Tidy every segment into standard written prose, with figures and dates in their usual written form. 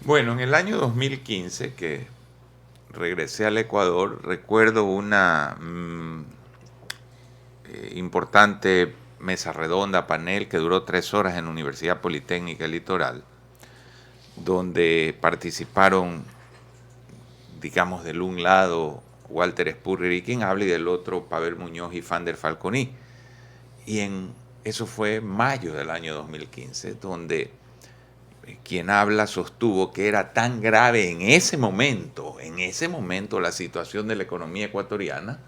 Bueno, en el año 2015, que regresé al Ecuador, recuerdo una importante mesa redonda, panel, que duró 3 horas en la Universidad Politécnica del Litoral, donde participaron, digamos, del un lado Walter Spurrier y quien habla, y del otro Pavel Muñoz y Fander Falconi. Eso fue mayo del año 2015, donde quien habla sostuvo que era tan grave en ese momento la situación de la economía ecuatoriana,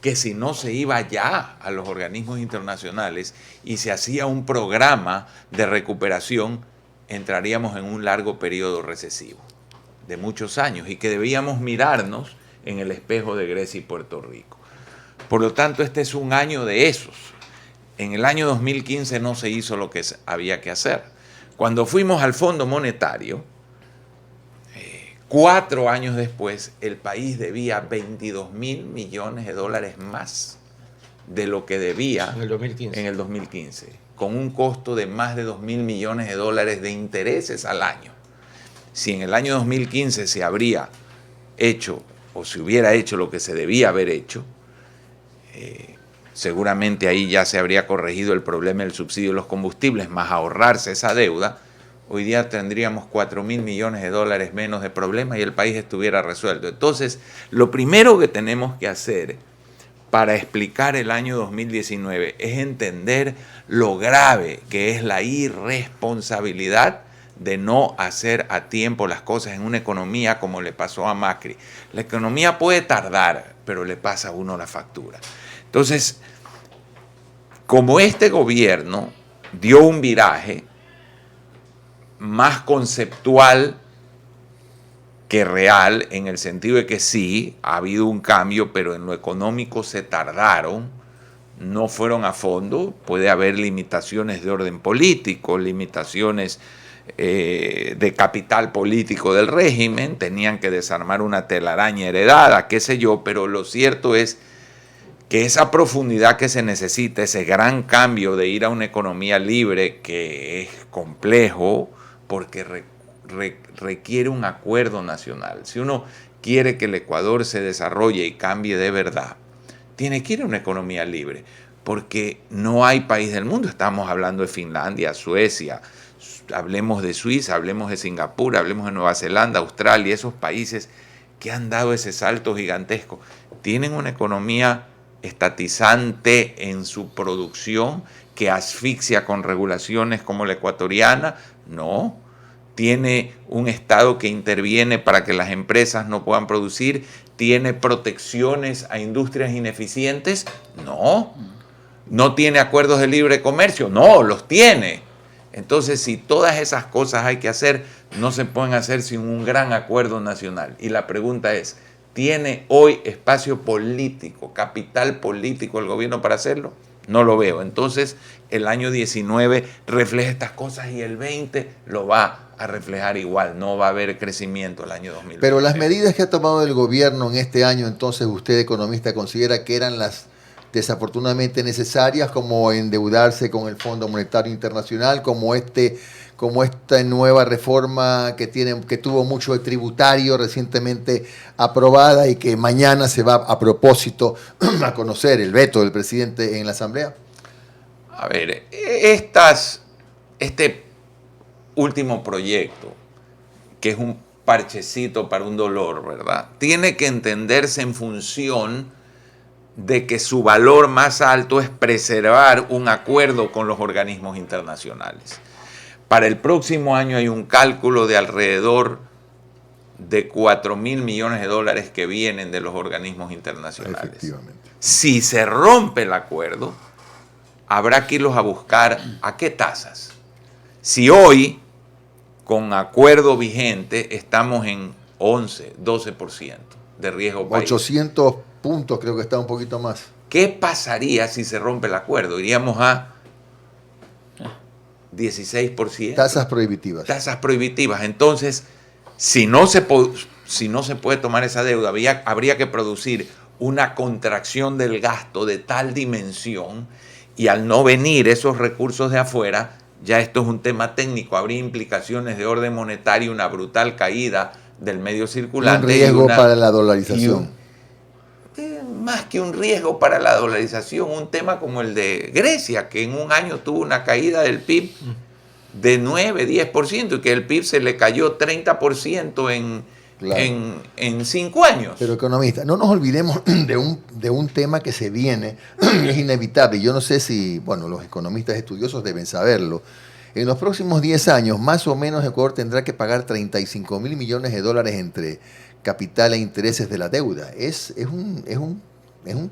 que si no se iba ya a los organismos internacionales y se hacía un programa de recuperación, entraríamos en un largo periodo recesivo de muchos años y que debíamos mirarnos en el espejo de Grecia y Puerto Rico. Por lo tanto, este es un año de esos. En el año 2015 no se hizo lo que había que hacer. Cuando fuimos al Fondo Monetario, 4 años después, el país debía 22.000 millones de dólares más de lo que debía en el 2015, con un costo de más de 2.000 millones de dólares de intereses al año. Si en el año 2015 se habría hecho o se hubiera hecho lo que se debía haber hecho, seguramente ahí ya se habría corregido el problema del subsidio de los combustibles, más ahorrarse esa deuda. Hoy día tendríamos 4.000 millones de dólares menos de problemas y el país estuviera resuelto. Entonces, lo primero que tenemos que hacer para explicar el año 2019 es entender lo grave que es la irresponsabilidad de no hacer a tiempo las cosas en una economía como le pasó a Macri. La economía puede tardar, pero le pasa a uno la factura. Entonces, como este gobierno dio un viraje más conceptual que real, en el sentido de que sí, ha habido un cambio, pero en lo económico se tardaron, no fueron a fondo, puede haber limitaciones de orden político, limitaciones de capital político del régimen, tenían que desarmar una telaraña heredada, qué sé yo, pero lo cierto es que esa profundidad que se necesita, ese gran cambio de ir a una economía libre, que es complejo porque requiere un acuerdo nacional. Si uno quiere que el Ecuador se desarrolle y cambie de verdad, tiene que ir a una economía libre, porque no hay país del mundo. Estamos hablando de Finlandia, Suecia, hablemos de Suiza, hablemos de Singapur, hablemos de Nueva Zelanda, Australia, esos países que han dado ese salto gigantesco. Tienen una economía estatizante en su producción, que asfixia con regulaciones como la ecuatoriana. No. Tiene un Estado que interviene para que las empresas no puedan producir. Tiene protecciones a industrias ineficientes. No. No tiene acuerdos de libre comercio. No, los tiene. Entonces, si todas esas cosas hay que hacer, no se pueden hacer sin un gran acuerdo nacional. Y la pregunta es, ¿tiene hoy espacio político, capital político el gobierno para hacerlo? No lo veo. Entonces, el año 19 refleja estas cosas y el 20 lo va a reflejar igual. No va a haber crecimiento el año 2020. Pero las medidas que ha tomado el gobierno en este año, entonces, usted, economista, considera que eran las desafortunadamente necesarias, como endeudarse con el Fondo Monetario Internacional, como esta nueva reforma que tuvo mucho de tributario recientemente aprobada y que mañana se va a propósito a conocer el veto del presidente en la Asamblea? A ver, este último proyecto, que es un parchecito para un dolor, ¿verdad?, tiene que entenderse en función de que su valor más alto es preservar un acuerdo con los organismos internacionales. Para el próximo año hay un cálculo de alrededor de 4.000 millones de dólares que vienen de los organismos internacionales. Efectivamente. Si se rompe el acuerdo, habrá que irlos a buscar. ¿A qué tasas? Si hoy, con acuerdo vigente, estamos en 11, 12% de riesgo país. 800 puntos, creo que está un poquito más. ¿Qué pasaría si se rompe el acuerdo? Iríamos a 16%. Tasas prohibitivas. Tasas prohibitivas. Entonces, si no se puede tomar esa deuda, habría que producir una contracción del gasto de tal dimensión, y al no venir esos recursos de afuera, ya esto es un tema técnico, habría implicaciones de orden monetario, una brutal caída del medio circulante. Un riesgo para la dolarización. Más que un riesgo para la dolarización, un tema como el de Grecia, que en un año tuvo una caída del PIB de 9-10% y que el PIB se le cayó 30% en 5 años. Pero economista, no nos olvidemos de un tema que se viene, es inevitable. Yo no sé si, bueno, los economistas estudiosos deben saberlo. En los próximos 10 años, más o menos, Ecuador tendrá que pagar 35 mil millones de dólares entre capital e intereses de la deuda. Es un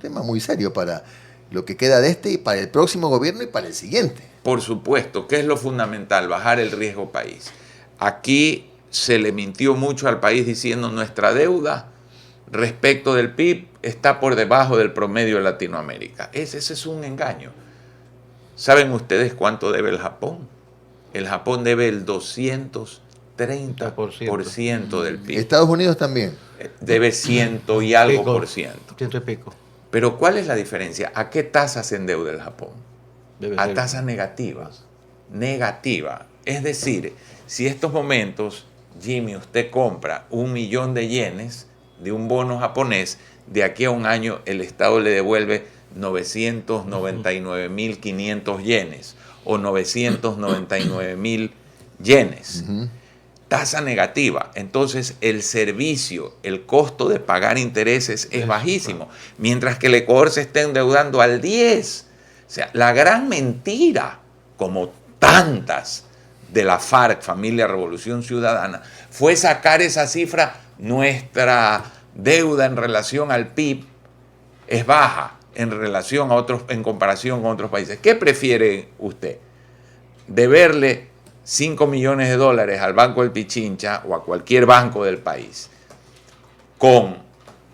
tema muy serio para lo que queda de este y para el próximo gobierno y para el siguiente. Por supuesto, ¿qué es lo fundamental? Bajar el riesgo país. Aquí se le mintió mucho al país diciendo nuestra deuda respecto del PIB está por debajo del promedio de Latinoamérica. Ese es un engaño. ¿Saben ustedes cuánto debe el Japón? El Japón debe el 230% del PIB. Estados Unidos también. Debe 100 y algo por ciento. 100 y pico. Pero ¿cuál es la diferencia? ¿A qué tasa se endeuda el Japón? A tasas negativas. Negativa. Es decir, si estos momentos, Jimmy, usted compra 1 millón de yenes de un bono japonés, de aquí a un año el Estado le devuelve 999.500 yenes o 999.000 yenes. Tasa negativa. Entonces el servicio, el costo de pagar intereses es bajísimo, mientras que el Ecuador se está endeudando al 10%. O sea, la gran mentira, como tantas de la FARC, Familia Revolución Ciudadana, fue sacar esa cifra. Nuestra deuda en relación al PIB es baja en comparación con otros países. ¿Qué prefiere usted? ¿Deberle 5 millones de dólares al Banco del Pichincha o a cualquier banco del país con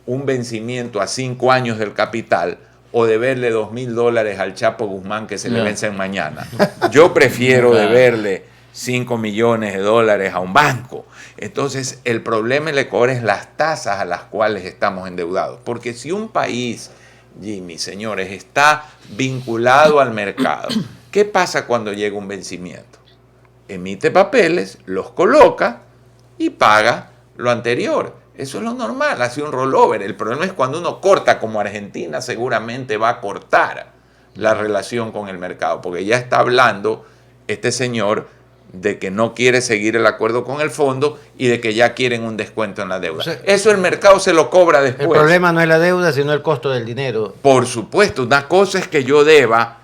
un vencimiento a 5 años del capital, o deberle $2.000 al Chapo Guzmán que se le vencen mañana? Yo prefiero deberle 5 millones de dólares a un banco. Entonces, el problema en el Ecuador es las tasas a las cuales estamos endeudados. Porque si un país, Jimmy, señores, está vinculado al mercado, ¿qué pasa cuando llega un vencimiento? Emite papeles, los coloca y paga lo anterior. Eso es lo normal, hace un rollover. El problema es cuando uno corta, como Argentina seguramente va a cortar la relación con el mercado, porque ya está hablando este señor de que no quiere seguir el acuerdo con el fondo y de que ya quieren un descuento en la deuda. O sea, eso el mercado se lo cobra después. El problema no es la deuda, sino el costo del dinero. Por supuesto, una cosa es que yo deba,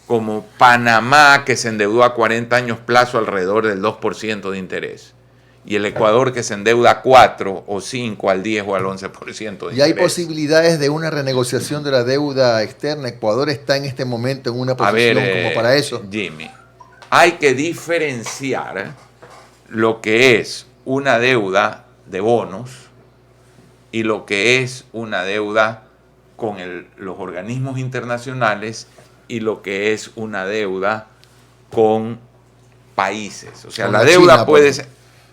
como Panamá, que se endeudó a 40 años plazo alrededor del 2% de interés, y el Ecuador, que se endeuda a 4 o 5, al 10 o al 11% de interés. ¿Y hay posibilidades de una renegociación de la deuda externa? ¿Ecuador está en este momento en una posición como para eso? Jimmy, hay que diferenciar lo que es una deuda de bonos y lo que es una deuda con los organismos internacionales y lo que es una deuda con países. O sea, la deuda China, puede ser...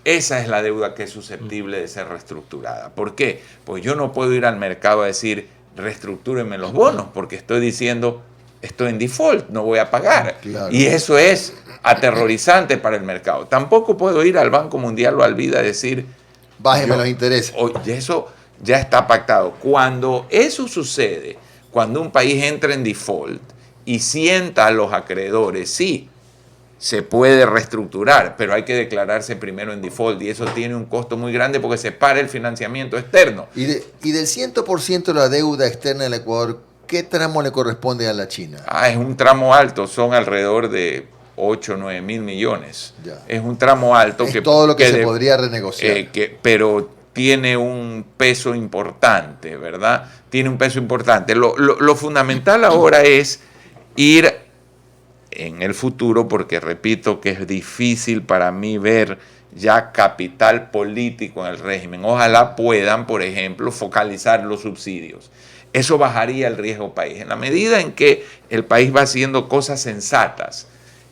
Esa es la deuda que es susceptible de ser reestructurada. ¿Por qué? Pues yo no puedo ir al mercado a decir, reestructúrenme los bonos, porque estoy diciendo, estoy en default, no voy a pagar. Claro. Y eso es aterrorizante para el mercado. Tampoco puedo ir al Banco Mundial o al BID a decir, bájeme los intereses. Eso ya está pactado. Cuando eso sucede, cuando un país entra en default y sienta a los acreedores, sí, se puede reestructurar, pero hay que declararse primero en default y eso tiene un costo muy grande porque se para el financiamiento externo. Y del 100% de la deuda externa del Ecuador, ¿qué tramo le corresponde a la China? Es un tramo alto, son alrededor de 8 o 9 mil millones. Ya. Es un tramo alto. Es todo lo que se podría renegociar. Pero tiene un peso importante, ¿verdad? Tiene un peso importante. Lo fundamental ahora es ir en el futuro, porque repito que es difícil para mí ver ya capital político en el régimen. Ojalá puedan, por ejemplo, focalizar los subsidios. Eso bajaría el riesgo país. En la medida en que el país va haciendo cosas sensatas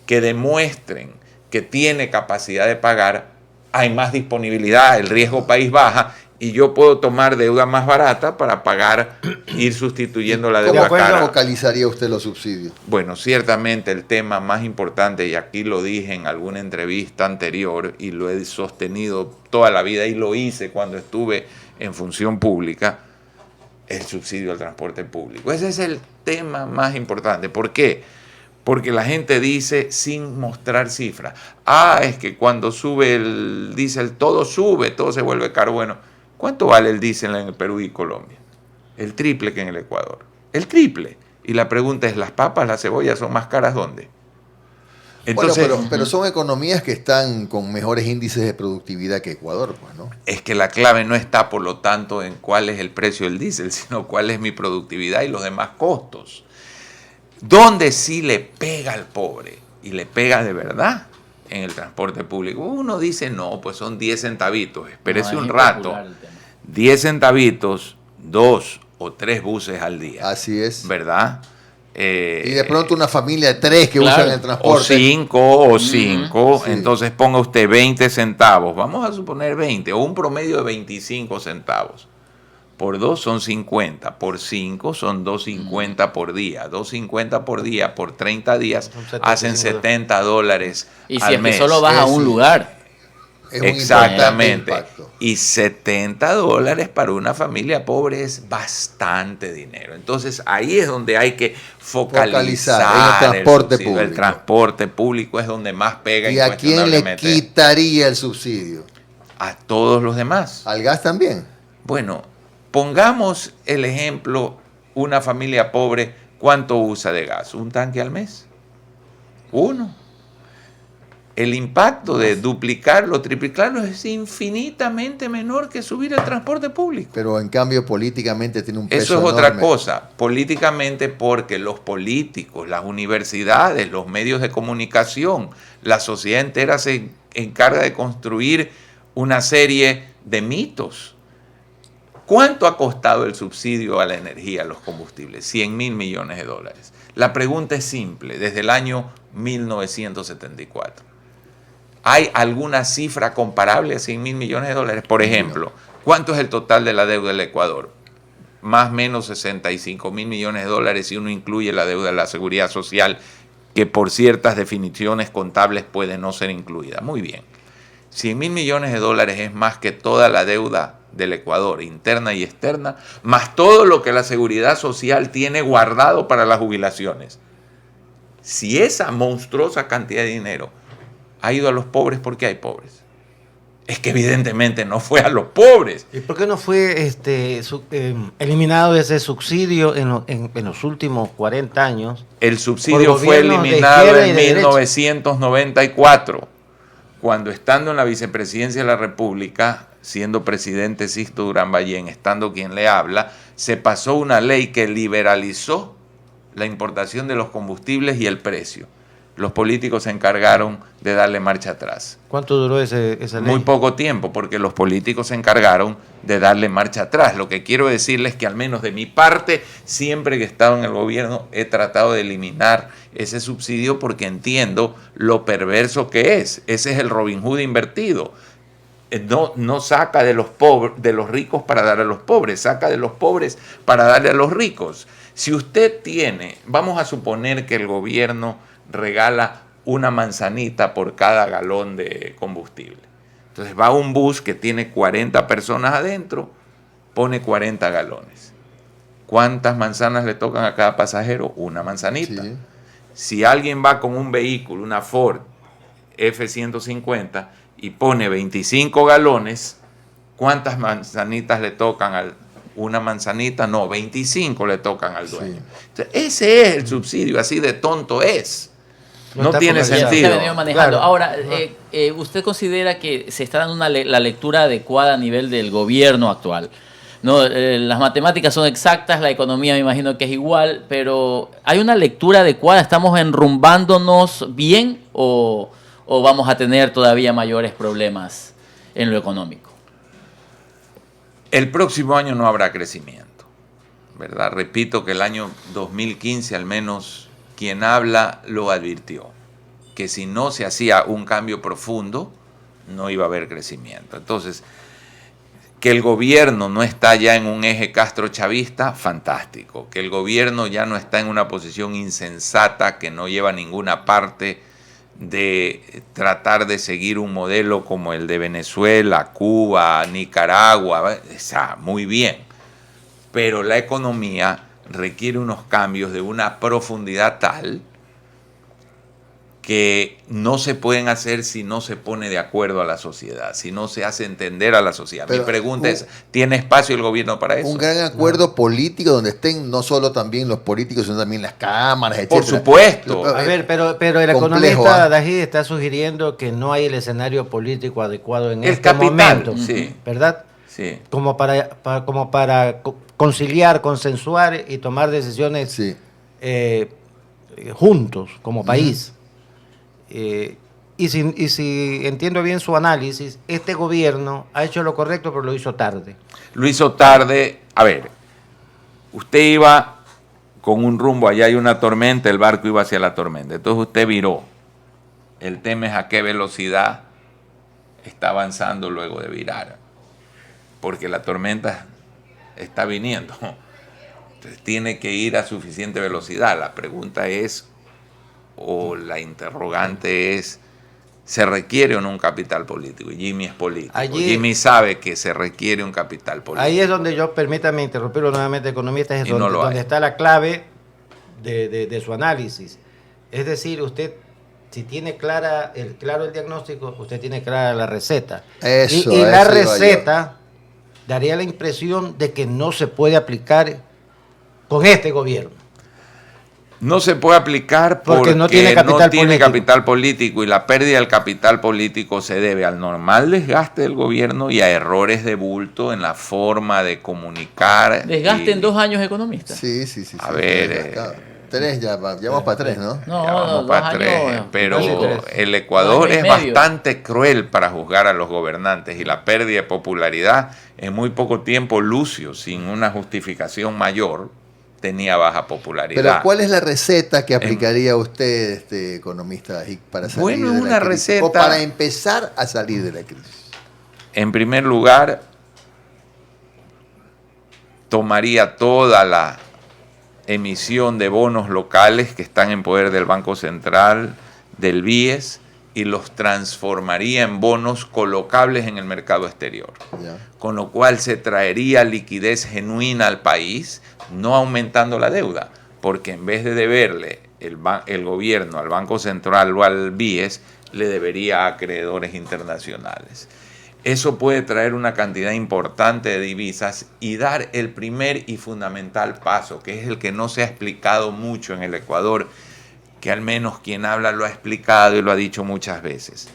que demuestren que tiene capacidad de pagar, hay más disponibilidad, el riesgo país baja y yo puedo tomar deuda más barata para pagar, ir sustituyendo la deuda ¿Cómo cara. focalizaría usted los subsidios? Bueno, ciertamente el tema más importante, y aquí lo dije en alguna entrevista anterior y lo he sostenido toda la vida y lo hice cuando estuve en función pública, el subsidio al transporte público. Ese es el tema más importante. ¿Por qué? Porque la gente dice sin mostrar cifras. Es que cuando sube el diésel todo sube, todo se vuelve caro. Bueno, ¿cuánto vale el diésel en el Perú y Colombia? El triple que en el Ecuador. El triple. Y la pregunta es, ¿las papas, las cebollas son más caras dónde? Entonces, bueno, pero son economías que están con mejores índices de productividad que Ecuador, pues, ¿no? es que la clave no está, por lo tanto, en cuál es el precio del diésel, sino cuál es mi productividad y los demás costos. ¿Dónde sí le pega al pobre? Y le pega de verdad en el transporte público. Uno dice, no, pues son 10 centavitos, espérese un rato. 10 centavitos, 2 o 3 buses al día. Así es. ¿Verdad? Y de pronto una familia de 3 que claro, usan el transporte. O 5, Sí. entonces ponga usted 20 centavos. Vamos a suponer 20, o un promedio de 25 centavos. Por 2 son 50, por 5 son 2.50 por día. 2.50 por día, por 30 días, hacen $70 Y si al es mes. que solo vas a un Sí. lugar. Es un Exactamente. importante impacto. Y $70 para una familia pobre es bastante dinero. Entonces ahí es donde hay que focalizar en el transporte subsidio. público. El transporte público es donde más pega. ¿Y a quién le quitaría el subsidio? A todos los demás. ¿Al gas también? Bueno, pongamos el ejemplo, una familia pobre, ¿cuánto usa de gas? ¿Un tanque al mes? 1. El impacto de duplicarlo, triplicarlo es infinitamente menor que subir el transporte público. Pero en cambio políticamente tiene un peso Eso es otra enorme. cosa, políticamente, porque los políticos, las universidades, los medios de comunicación, la sociedad entera se encarga de construir una serie de mitos. ¿Cuánto ha costado el subsidio a la energía, a los combustibles? 100.000 millones de dólares. La pregunta es simple, desde el año 1974. ¿Hay alguna cifra comparable a 100.000 millones de dólares? Por ejemplo, ¿cuánto es el total de la deuda del Ecuador? Más o menos 65.000 millones de dólares si uno incluye la deuda de la seguridad social, que por ciertas definiciones contables puede no ser incluida. Muy bien. 100.000 millones de dólares es más que toda la deuda del Ecuador, interna y externa, más todo lo que la seguridad social tiene guardado para las jubilaciones. Si esa monstruosa cantidad de dinero ha ido a los pobres, ¿por qué hay pobres? Es que evidentemente no fue a los pobres. ¿Y por qué no fue eliminado ese subsidio en los últimos 40 años? El subsidio Por fue gobiernos de eliminado izquierda y en de derecha. 1994, cuando estando en la vicepresidencia de la República, siendo presidente Sixto Durán Ballén, estando quien le habla, se pasó una ley que liberalizó la importación de los combustibles y el precio. Los políticos se encargaron de darle marcha atrás. ¿Cuánto duró esa ley? Muy poco tiempo, porque los políticos se encargaron de darle marcha atrás. Lo que quiero decirles es que al menos de mi parte, siempre que he estado en el gobierno, he tratado de eliminar ese subsidio porque entiendo lo perverso que es. Ese es el Robin Hood invertido. No saca de los ricos para dar a los pobres, saca de los pobres para darle a los ricos. Si usted tiene, vamos a suponer que el gobierno regala una manzanita por cada galón de combustible. Entonces va un bus que tiene 40 personas adentro, pone 40 galones. ¿Cuántas manzanas le tocan a cada pasajero? Una manzanita. Sí. Si alguien va con un vehículo, una Ford F-150, y pone 25 galones, ¿cuántas manzanitas le tocan una manzanita? No, 25 le tocan al dueño. Sí. Entonces, ese es el subsidio, así de tonto es. No está tiene focalizado. sentido. Se ha venido manejando. Claro. Ahora, ¿usted considera que se está dando la lectura adecuada a nivel del gobierno actual? No, las matemáticas son exactas, la economía me imagino que es igual, pero ¿hay una lectura adecuada? ¿Estamos enrumbándonos bien o vamos a tener todavía mayores problemas en lo económico? El próximo año no habrá crecimiento, ¿verdad? Repito que el año 2015 al menos quien habla lo advirtió, que si no se hacía un cambio profundo, no iba a haber crecimiento. Entonces, Que el gobierno no está ya en un eje castrochavista, fantástico. Que el gobierno ya no está en una posición insensata que no lleva a ninguna parte de tratar de seguir un modelo como el de Venezuela, Cuba, Nicaragua. Está muy bien. Pero la economía requiere unos cambios de una profundidad tal que no se pueden hacer si no se pone de acuerdo a la sociedad, si no se hace entender a la sociedad. Pero mi pregunta es, ¿tiene espacio el gobierno para eso? Un gran acuerdo político donde estén no solo también los políticos, sino también las cámaras, etc. Por supuesto. A ver, pero el complejo, economista Dají está sugiriendo que no hay el escenario político adecuado en El este capital, momento, sí. ¿verdad? Sí. Como para conciliar, consensuar y tomar decisiones Sí. juntos como país. Y si entiendo bien su análisis, este gobierno ha hecho lo correcto, pero lo hizo tarde. Lo hizo tarde. A ver, usted iba con un rumbo, allá hay una tormenta, el barco iba hacia la tormenta. Entonces usted viró. El tema es a qué velocidad está avanzando luego de virar. Porque la tormenta está viniendo. Entonces tiene que ir a suficiente velocidad. La pregunta es, o la interrogante es, ¿se requiere o no un capital político? Y Jimmy es político. Jimmy sabe que se requiere un capital político. Ahí es donde yo, permítame interrumpirlo nuevamente, economista, es Y no donde está la clave de su análisis. Es decir, usted, si tiene claro el diagnóstico, usted tiene clara la receta. Eso, y la eso iba receta daría la impresión de que no se puede aplicar con este gobierno. No se puede aplicar porque no tiene capital político y la pérdida del capital político se debe al normal desgaste del gobierno y a errores de bulto en la forma de comunicar. Desgaste en 2 años economista. Sí. A ver, tres ya vamos para tres, ¿no? Ya vamos para 3, pero casi 3. el Ecuador 2 años es y medio. bastante cruel para juzgar a los gobernantes y la pérdida de popularidad en muy poco tiempo. Lucio, sin una justificación mayor, tenía baja popularidad. Pero ¿cuál es la receta que aplicaría usted, economista, para salir de la una crisis? receta. O para empezar a salir de la crisis. En primer lugar, tomaría toda la emisión de bonos locales que están en poder del Banco Central, del BIES, y los transformaría en bonos colocables en el mercado exterior. Ya. Con lo cual se traería liquidez genuina al país, no aumentando la deuda, porque en vez de deberle el gobierno al Banco Central o al BIES, le debería a acreedores internacionales. Eso puede traer una cantidad importante de divisas y dar el primer y fundamental paso, que es el que no se ha explicado mucho en el Ecuador, que al menos quien habla lo ha explicado y lo ha dicho muchas veces.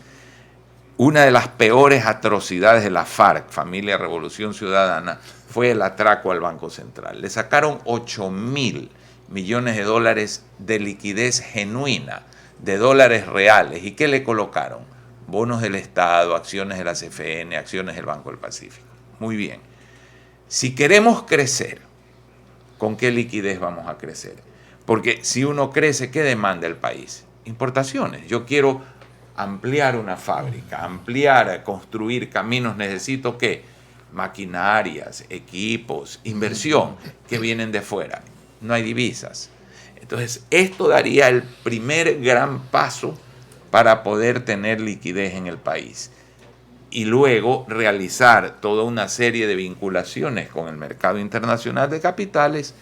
Una de las peores atrocidades de la FARC, Familia Revolución Ciudadana, fue el atraco al Banco Central. Le sacaron 8.000 millones de dólares de liquidez genuina, de dólares reales. ¿Y qué le colocaron? Bonos del Estado, acciones de la CFN, acciones del Banco del Pacífico. Muy bien. Si queremos crecer, ¿con qué liquidez vamos a crecer? Porque si uno crece, ¿qué demanda el país? Importaciones. Yo quiero ampliar una fábrica, construir caminos. Necesito ¿qué? Maquinarias, equipos, inversión que vienen de fuera. No hay divisas. Entonces, esto daría el primer gran paso para poder tener liquidez en el país. Y luego realizar toda una serie de vinculaciones con el mercado internacional de capitales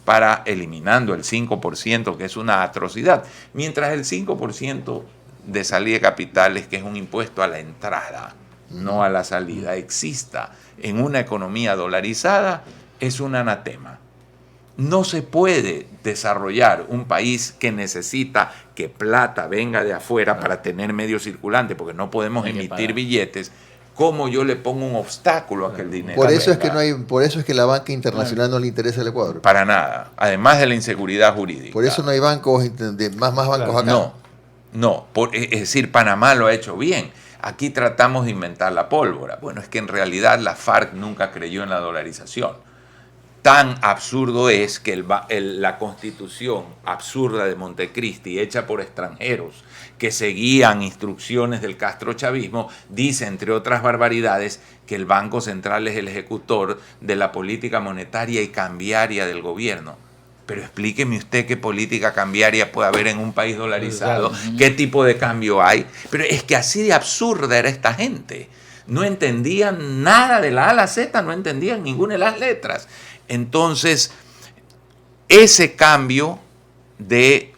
para eliminando el 5%, que es una atrocidad. Mientras el 5% de salida de capitales, que es un impuesto a la entrada, no a la salida, exista en una economía dolarizada, es un anatema. No se puede desarrollar un país que necesita que plata venga de afuera para tener medio circulante, porque no podemos emitir billetes. ¿Cómo yo le pongo un obstáculo a que el dinero Por eso venga? por eso es que la banca internacional no le interesa al Ecuador. Para nada, además de la inseguridad jurídica. Por eso no hay bancos, más bancos acá. Es decir, Panamá lo ha hecho bien. Aquí tratamos de inventar la pólvora. Bueno, es que en realidad la FARC nunca creyó en la dolarización. Tan absurdo es que la constitución absurda de Montecristi, hecha por extranjeros que seguían instrucciones del castrochavismo, dice, entre otras barbaridades, que el Banco Central es el ejecutor de la política monetaria y cambiaria del gobierno. Pero explíqueme usted qué política cambiaria puede haber en un país dolarizado, qué tipo de cambio hay. Pero es que así de absurda era esta gente. No entendían nada de la A a la Z, no entendían ninguna de las letras. Entonces, ese cambio de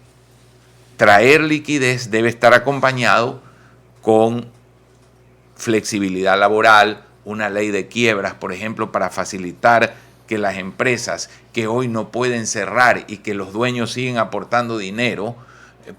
traer liquidez debe estar acompañado con flexibilidad laboral, una ley de quiebras, por ejemplo, para facilitar que las empresas que hoy no pueden cerrar y que los dueños siguen aportando dinero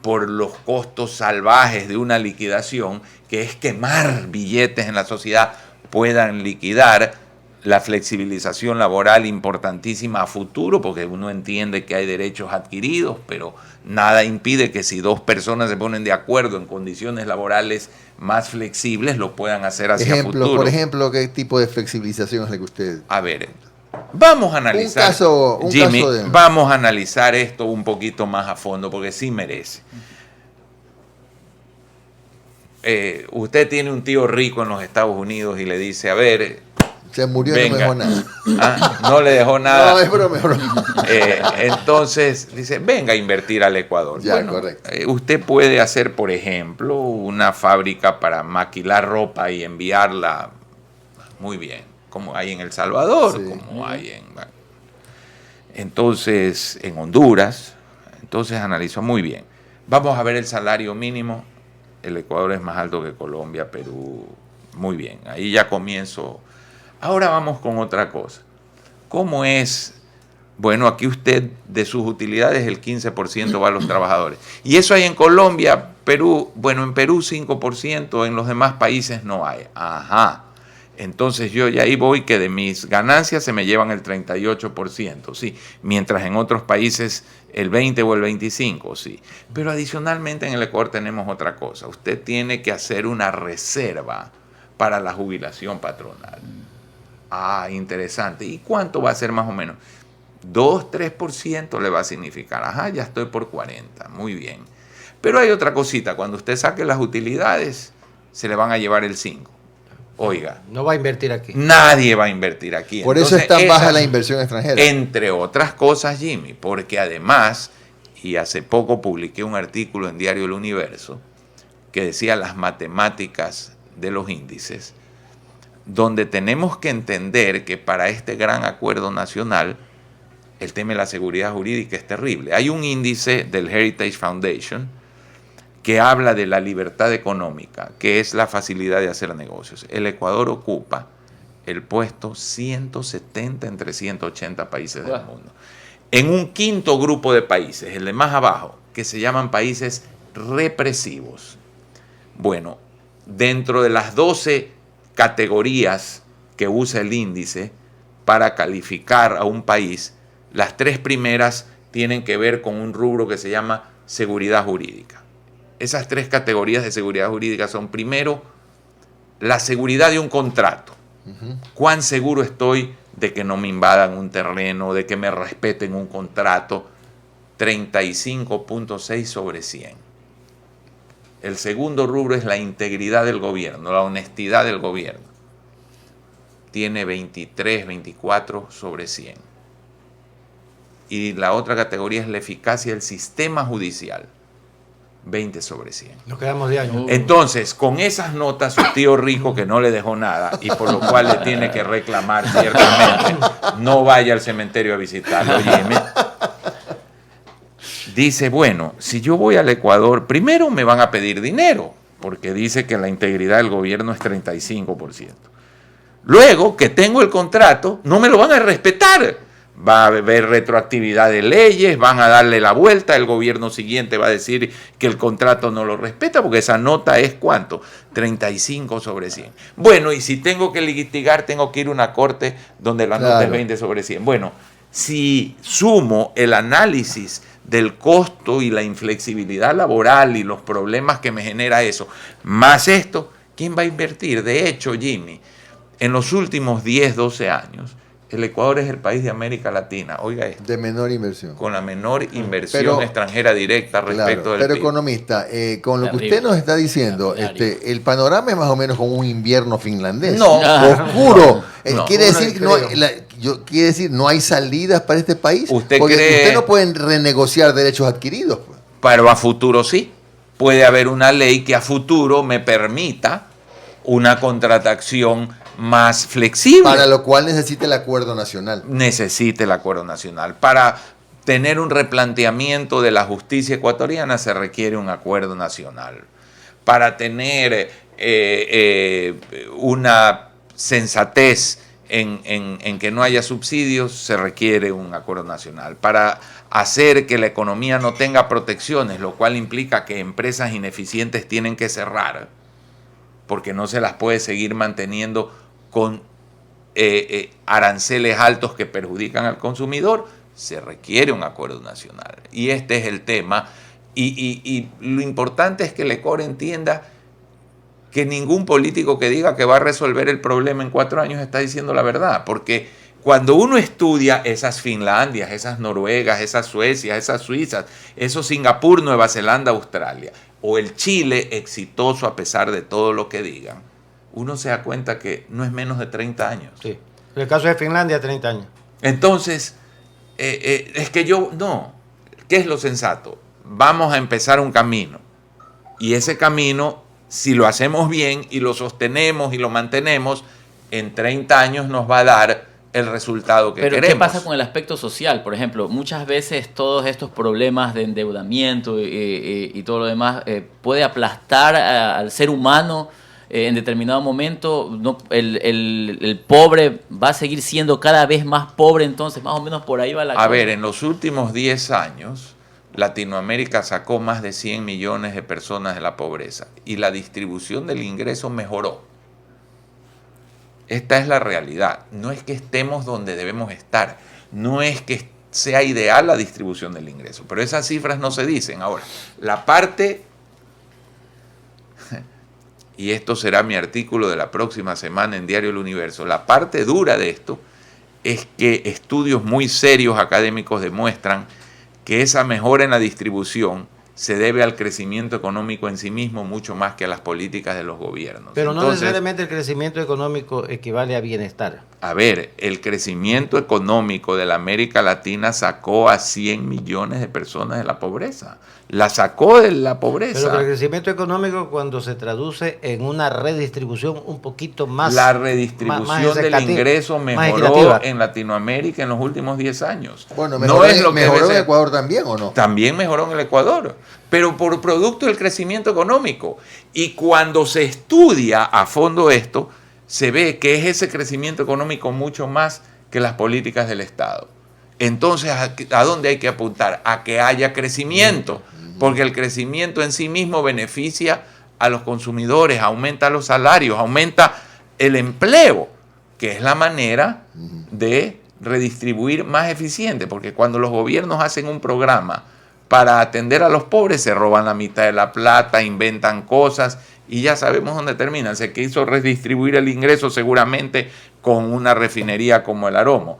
por los costos salvajes de una liquidación, que es quemar billetes en la sociedad, puedan liquidar. La flexibilización laboral importantísima a futuro, porque uno entiende que hay derechos adquiridos, pero nada impide que si dos personas se ponen de acuerdo en condiciones laborales más flexibles, lo puedan hacer hacia futuro. Por ejemplo, ¿qué tipo de flexibilización es la que usted...? A ver, vamos a analizar, Jimmy, vamos a analizar esto un poquito más a fondo, porque sí merece. Usted tiene un tío rico en los Estados Unidos y le dice, a ver... Se murió y no me dejó nada. No le dejó nada. No, es broma. Entonces dice, venga a invertir al Ecuador. Ya, bueno, correcto. Usted puede hacer, por ejemplo, una fábrica para maquilar ropa y enviarla muy bien, como hay en El Salvador, sí, como hay entonces en Honduras. Entonces analizó muy bien. Vamos a ver el salario mínimo. El Ecuador es más alto que Colombia, Perú. Muy bien. Ahí ya comienzo. Ahora vamos con otra cosa. ¿Cómo es? Bueno, aquí usted de sus utilidades el 15% va a los trabajadores. Y eso hay en Colombia, Perú. Bueno, en Perú 5%, en los demás países no hay. Ajá. Entonces yo ya ahí voy que de mis ganancias se me llevan el 38%, sí. Mientras en otros países el 20 o el 25, sí. Pero adicionalmente en el Ecuador tenemos otra cosa. Usted tiene que hacer una reserva para la jubilación patronal. Ah, interesante. ¿Y cuánto va a ser más o menos? 2-3% le va a significar. Ajá, ya estoy por 40. Muy bien. Pero hay otra cosita. Cuando usted saque las utilidades, se le van a llevar el 5%. Oiga. No va a invertir aquí. Nadie va a invertir aquí. Por eso es tan baja la inversión extranjera. Entre otras cosas, Jimmy, porque además, y hace poco publiqué un artículo en Diario El Universo que decía las matemáticas de los índices, donde tenemos que entender que para este gran acuerdo nacional el tema de la seguridad jurídica es terrible. Hay un índice del Heritage Foundation que habla de la libertad económica, que es la facilidad de hacer negocios. El Ecuador ocupa el puesto 170 entre 180 países del mundo. En un quinto grupo de países, el de más abajo, que se llaman países represivos. Bueno, dentro de las 12 categorías que usa el índice para calificar a un país, las 3 primeras tienen que ver con un rubro que se llama seguridad jurídica. Esas 3 categorías de seguridad jurídica son, primero, la seguridad de un contrato. ¿Cuán seguro estoy de que no me invadan un terreno, de que me respeten un contrato? 35.6 sobre 100. El segundo rubro es la integridad del gobierno, la honestidad del gobierno. Tiene 23, 24 sobre 100. Y la otra categoría es la eficacia del sistema judicial. 20 sobre 100. Nos quedamos de año. Entonces, con esas notas, su tío rico que no le dejó nada y por lo cual le tiene que reclamar ciertamente, no vaya al cementerio a visitarlo, Jimmy. Dice, bueno, si yo voy al Ecuador, primero me van a pedir dinero, porque dice que la integridad del gobierno es 35%. Luego, que tengo el contrato, no me lo van a respetar. Va a haber retroactividad de leyes, van a darle la vuelta, el gobierno siguiente va a decir que el contrato no lo respeta, porque esa nota es ¿cuánto? 35 sobre 100. Bueno, y si tengo que litigar, tengo que ir a una corte donde la nota es 20 sobre 100. Bueno, si sumo el análisis del costo y la inflexibilidad laboral y los problemas que me genera eso, más esto, ¿quién va a invertir? De hecho, Jimmy, en los últimos 10, 12 años, El Ecuador es el país de América Latina, oiga esto, De menor inversión. con la menor inversión extranjera directa respecto Claro, del pero PIB. economista, con lo que Terrible. usted nos está diciendo, Terrible. el panorama es más o menos como un invierno finlandés. No. Oscuro. No. Quiere Uno decir, de no, frío. quiere decir, no hay salidas para este país. ¿Usted porque cree- usted no puede renegociar derechos adquiridos. Pues. Pero a futuro sí. Puede haber una ley que a futuro me permita una contratación más flexible. Para lo cual necesita el acuerdo nacional. Necesita el acuerdo nacional. Para tener un replanteamiento de la justicia ecuatoriana se requiere un acuerdo nacional. Para tener una sensatez en que no haya subsidios se requiere un acuerdo nacional. Para hacer que la economía no tenga protecciones, lo cual implica que empresas ineficientes tienen que cerrar, porque no se las puede seguir manteniendo con aranceles altos que perjudican al consumidor, se requiere un acuerdo nacional. Y este es el tema. Y lo importante es que el Ecuador entienda que ningún político que diga que va a resolver el problema en 4 años está diciendo la verdad, porque cuando uno estudia esas Finlandias, esas Noruegas, esas Suecias, esas Suizas, esos Singapur, Nueva Zelanda, Australia, o el Chile exitoso a pesar de todo lo que digan, uno se da cuenta que no es menos de 30 años. Sí. En el caso de Finlandia, 30 años. Entonces, es que ¿qué es lo sensato? Vamos a empezar un camino. Y ese camino, si lo hacemos bien y lo sostenemos y lo mantenemos, en 30 años nos va a dar el resultado que Pero queremos. ¿qué pasa con el aspecto social? Por ejemplo, muchas veces todos estos problemas de endeudamiento y todo lo demás puede aplastar al ser humano en determinado momento. No, el pobre va a seguir siendo cada vez más pobre, entonces más o menos por ahí va la cosa. A ver, en los últimos 10 años, Latinoamérica sacó más de 100 millones de personas de la pobreza y la distribución del ingreso mejoró. Esta es la realidad. No es que estemos donde debemos estar, no es que sea ideal la distribución del ingreso, pero esas cifras no se dicen. Ahora, la parte, y esto será mi artículo de la próxima semana en Diario El Universo, la parte dura de esto es que estudios muy serios académicos demuestran que esa mejora en la distribución se debe al crecimiento económico en sí mismo mucho más que a las políticas de los gobiernos. Pero no Entonces, necesariamente el crecimiento económico equivale a bienestar. a ver, el crecimiento económico de la América Latina sacó a 100 millones de personas de la pobreza. La sacó de la pobreza. Pero el crecimiento económico cuando se traduce en una redistribución un poquito más... La redistribución del ingreso mejoró en Latinoamérica en los últimos 10 años. Bueno, no es lo que ¿mejoró debe en ser. Ecuador también o no? También mejoró en el Ecuador, pero por producto del crecimiento económico. Y cuando se estudia a fondo esto, se ve que es ese crecimiento económico mucho más que las políticas del Estado. Entonces, ¿a dónde hay que apuntar? A que haya crecimiento, porque el crecimiento en sí mismo beneficia a los consumidores, aumenta los salarios, aumenta el empleo, que es la manera de redistribuir más eficiente, porque cuando los gobiernos hacen un programa para atender a los pobres, se roban la mitad de la plata, inventan cosas y ya sabemos dónde terminan. Se quiso redistribuir el ingreso seguramente con una refinería como el Aromo.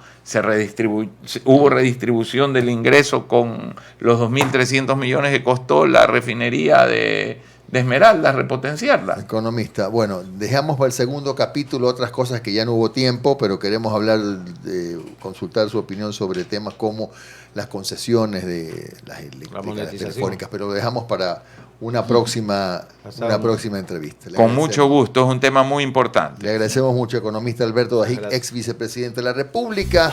Hubo redistribución del ingreso con los 2.300 millones que costó la refinería de Esmeraldas, repotenciarla. Economista, bueno, dejamos para el segundo capítulo otras cosas que ya no hubo tiempo, pero queremos hablar, consultar su opinión sobre temas como las concesiones de las eléctricas, las telefónicas, pero lo dejamos para una próxima entrevista. Con mucho gusto, es un tema muy importante. Le agradecemos mucho, economista Alberto Dajic, ex vicepresidente de la República.